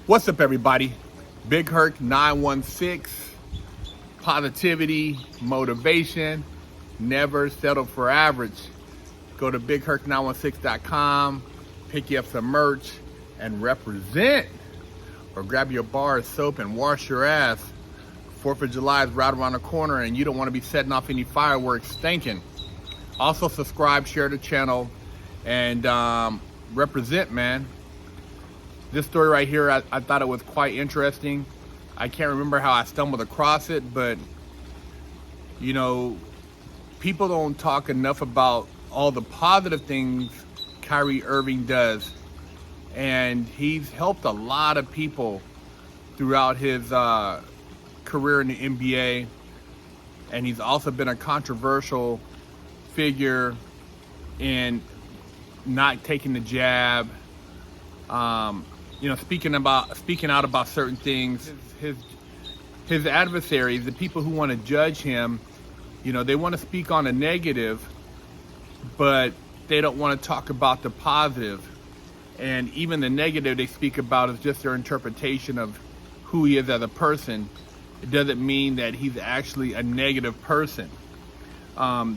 What's up, everybody? Big Herc 916, positivity, motivation, never settle for average. Go to bigherc916.com, pick you up some merch, and represent. Or grab your bar of soap and wash your ass. 4th of July is right around the corner, and you don't want to be setting off any fireworks stinking. Also, subscribe, share the channel, and represent, man. This story right here, I thought it was quite interesting. I can't remember how I stumbled across it, but you know, people don't talk enough about all the positive things Kyrie Irving does. And he's helped a lot of people throughout his career in the NBA. And he's also been a controversial figure in not taking the jab. You know, speaking out about certain things. His adversaries, the people who want to judge him, you know, they want to speak on the negative, but they don't want to talk about the positive. And even the negative they speak about is just their interpretation of who he is as a person. It doesn't mean that he's actually a negative person.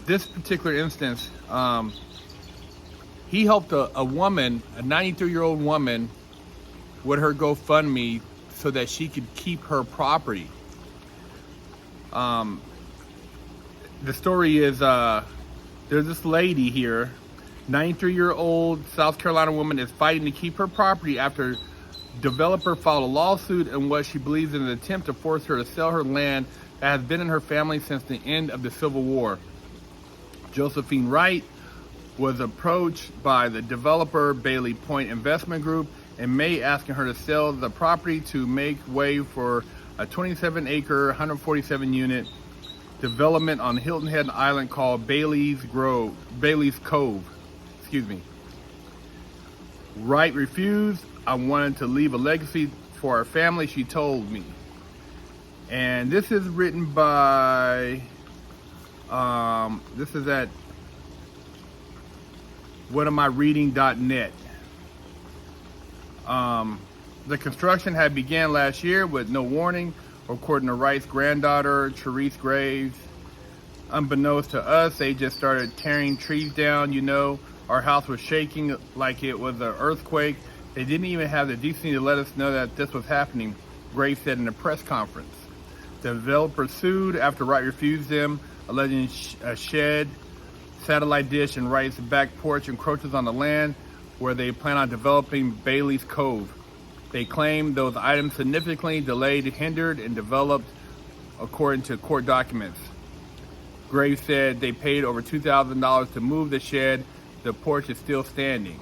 This particular instance, he helped a woman, a 93-year-old woman, with her GoFundMe so that she could keep her property. The story is, there's this lady here, 93-year-old South Carolina woman is fighting to keep her property after developer filed a lawsuit in what she believes is an attempt to force her to sell her land that has been in her family since the end of the Civil War. Josephine Wright was approached by the developer Bailey Point Investment Group in May, asking her to sell the property to make way for a 27-acre, 147-unit development on Hilton Head Island called Bailey's Cove. Wright refused. I wanted to leave a legacy for our family, she told me. And this is written by, this is at whatamIreading.net. The construction had began last year with no warning, according to Wright's granddaughter, Therese Graves. Unbeknownst to us, they just started tearing trees down. You know, our house was shaking like it was an earthquake. They didn't even have the decency to let us know that this was happening, Graves said in a press conference. The developer sued after Wright refused them, alleging a shed, satellite dish, and Wright's back porch encroaches on the land where they plan on developing Bailey's Cove. They claim those items significantly delayed, hindered, and developed according to court documents. Graves said they paid over $2,000 to move the shed. The porch is still standing.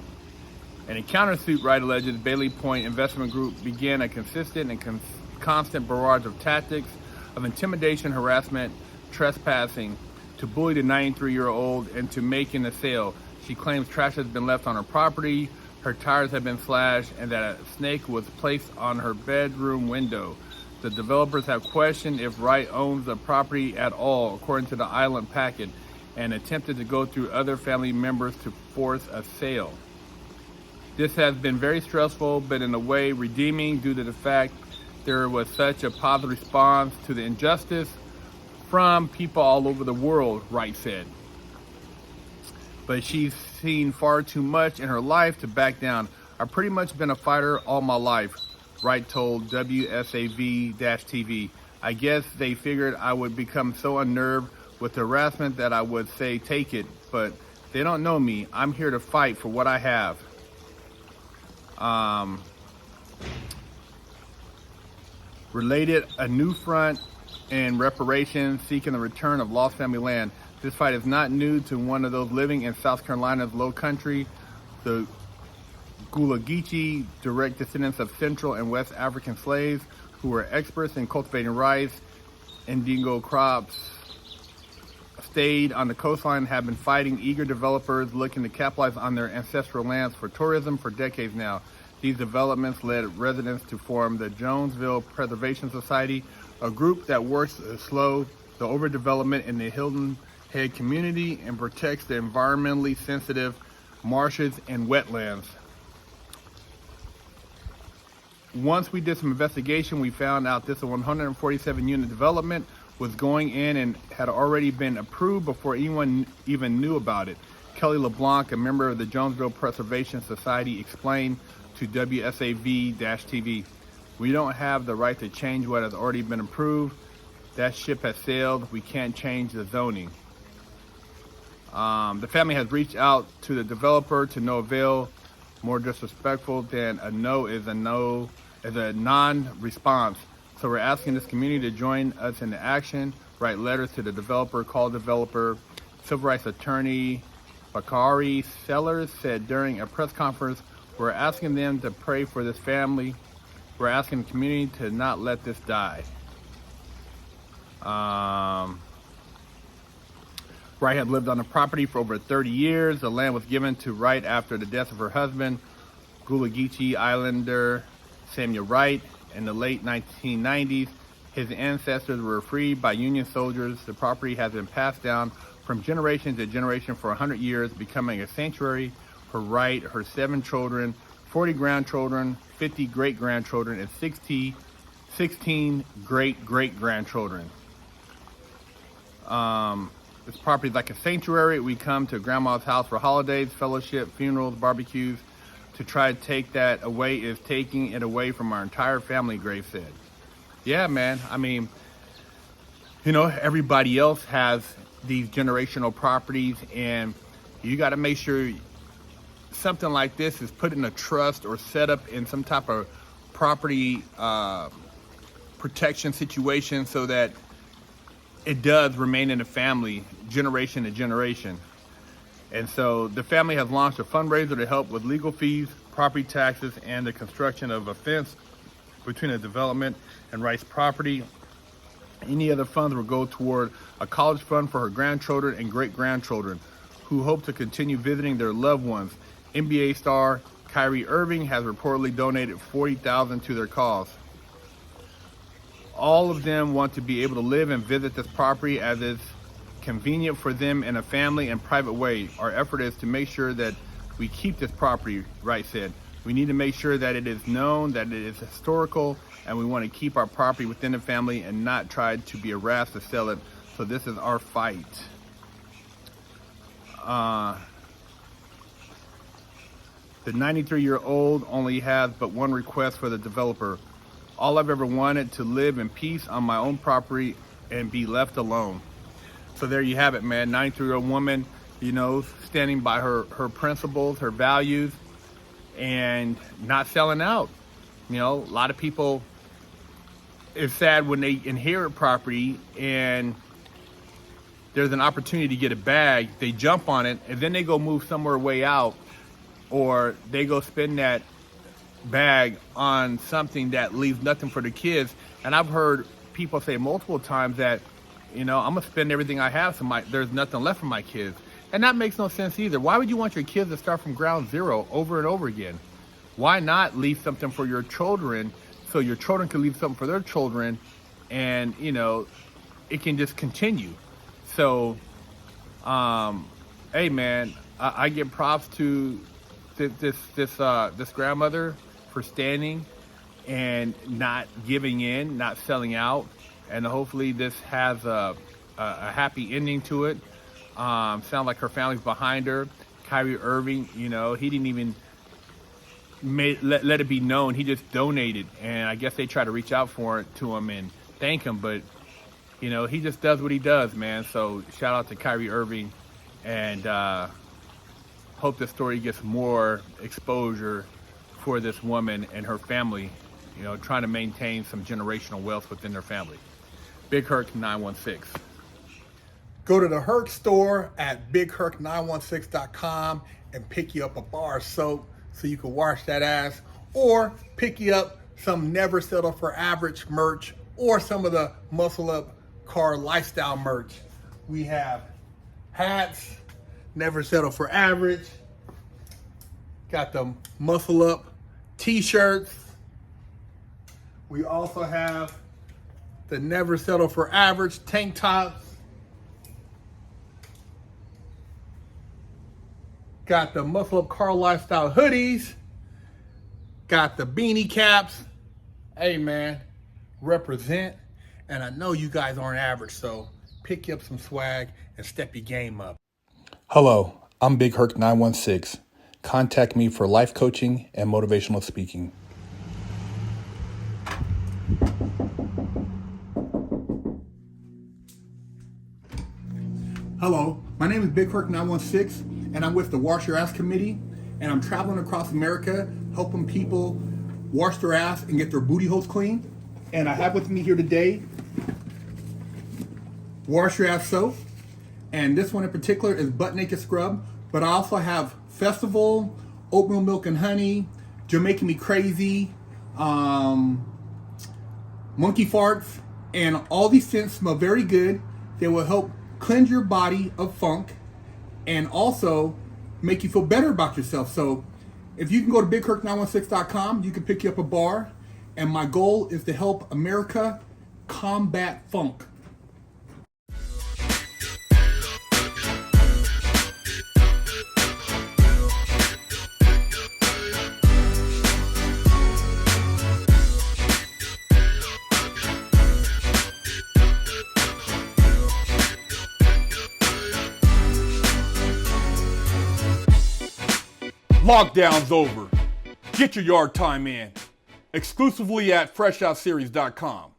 In a countersuit, Wright alleges Bailey Point Investment Group began a consistent and constant barrage of tactics of intimidation, harassment, trespassing to bully the 93-year-old into making a sale. She claims trash has been left on her property, her tires have been slashed, and that a snake was placed on her bedroom window. The developers have questioned if Wright owns the property at all, according to the Island Packet, and attempted to go through other family members to force a sale. This has been very stressful, but in a way redeeming due to the fact there was such a positive response to the injustice from people all over the world, Wright said. But she's seen far too much in her life to back down. I've pretty much been a fighter all my life, Wright told WSAV-TV. I guess they figured I would become so unnerved with the harassment that I would say, take it, but they don't know me. I'm here to fight for what I have. Related, a new front in reparations seeking the return of lost family land. This fight is not new to one of those living in South Carolina's low country. The Gulageechee, direct descendants of Central and West African slaves who were experts in cultivating rice, indigo crops, stayed on the coastline, have been fighting eager developers looking to capitalize on their ancestral lands for tourism for decades now. These developments led residents to form the Jonesville Preservation Society, a group that works to slow the overdevelopment in the Hilton Head community and protects the environmentally sensitive marshes and wetlands. once we did some investigation, we found out this 147 unit development was going in and had already been approved before anyone even knew about it. Kelly LeBlanc, a member of the Jonesville Preservation Society, explained to WSAV-TV, "We don't have the right to change what has already been approved. That ship has sailed. We can't change the zoning." The family has reached out to the developer to no avail. More disrespectful than a no is a non-response. So we're asking this community to join us in the action, write letters to the developer, call developer. Civil rights attorney Bakari Sellers said during a press conference, "We're asking them to pray for this family. We're asking the community to not let this die." Wright had lived on the property for over 30 years. The land was given to Wright after the death of her husband, Gullah Geechee Islander Samuel Wright, in the late 1990s. His ancestors were freed by Union soldiers. The property has been passed down from generation to generation for 100 years, becoming a sanctuary for Wright, her 7 children, 40 grandchildren, 50 great-grandchildren, and 16 great-great-grandchildren. This property is like a sanctuary. We come to Grandma's house for holidays, fellowship, funerals, barbecues. To try to take that away is taking it away from our entire family, Graves said. Yeah, man. I mean, you know, everybody else has these generational properties, and you got to make sure something like this is put in a trust or set up in some type of property protection situation so that it does remain in the family generation to generation. And so the family has launched a fundraiser to help with legal fees, property taxes, and the construction of a fence between the development and Wright's property. Any other funds will go toward a college fund for her grandchildren and great-grandchildren who hope to continue visiting their loved ones. NBA star Kyrie Irving has reportedly donated $40,000 to their cause. All of them want to be able to live and visit this property as is convenient for them in a family and private way. Our effort is to make sure that we keep this property, Wright said. We need to make sure that it is known, that it is historical, and we want to keep our property within the family and not try to be harassed to sell it. So this is our fight. The 93-year-old only has but one request for the developer. "All I've ever wanted to live in peace on my own property and be left alone." So there you have it, man. 93-year-old woman, you know, standing by her principles, her values, and not selling out. You know, a lot of people, it's sad when they inherit property and there's an opportunity to get a bag, they jump on it, and then they go move somewhere way out, or they go spend that bag on something that leaves nothing for the kids. And I've heard people say multiple times that, you know, I'm gonna spend everything I have so there's nothing left for my kids. And that makes no sense either. Why would you want your kids to start from ground zero over and over again? Why not leave something for your children so your children can leave something for their children, and, you know, it can just continue. So, hey man, I give props to this grandmother for standing and not giving in, not selling out, and hopefully this has a happy ending to it. Sound like her family's behind her. Kyrie Irving, you know, he didn't even let it be known. He just donated, and I guess they try to reach out to him and thank him, but you know, he just does what he does, man. So shout out to Kyrie Irving, and hope this story gets more exposure for this woman and her family, you know, trying to maintain some generational wealth within their family. Big Herc 916. Go to the Herc store at bigherc916.com and pick you up a bar of soap so you can wash that ass, or pick you up some Never Settle for Average merch, or some of the Muscleup Car Lifestyle merch. We have hats, Never Settle for Average. Got the Muscleup t-shirts. We also have the Never Settle for Average tank tops. Got the Muscleup Car Lifestyle hoodies. Got the beanie caps. Hey man, represent. And I know you guys aren't average, so pick you up some swag and step your game up. Hello, I'm Big Herc 916. Contact me for life coaching and motivational speaking. Hello, my name is Big Herc 916, and I'm with the Wash Your Ass Committee, and I'm traveling across America helping people wash their ass and get their booty holes clean. And I have with me here today Wash Your Ass Soap, and this one in particular is Butt Naked Scrub, but I also have Festival, Oatmeal Milk and Honey, Jamaican Me Crazy, Monkey Farts, and all these scents smell very good. They will help cleanse your body of funk and also make you feel better about yourself. So if you can go to BigHerc916.com, you can pick you up a bar. And my goal is to help America combat funk. Lockdown's over. Get your yard time in. Exclusively at FreshOutSeries.com.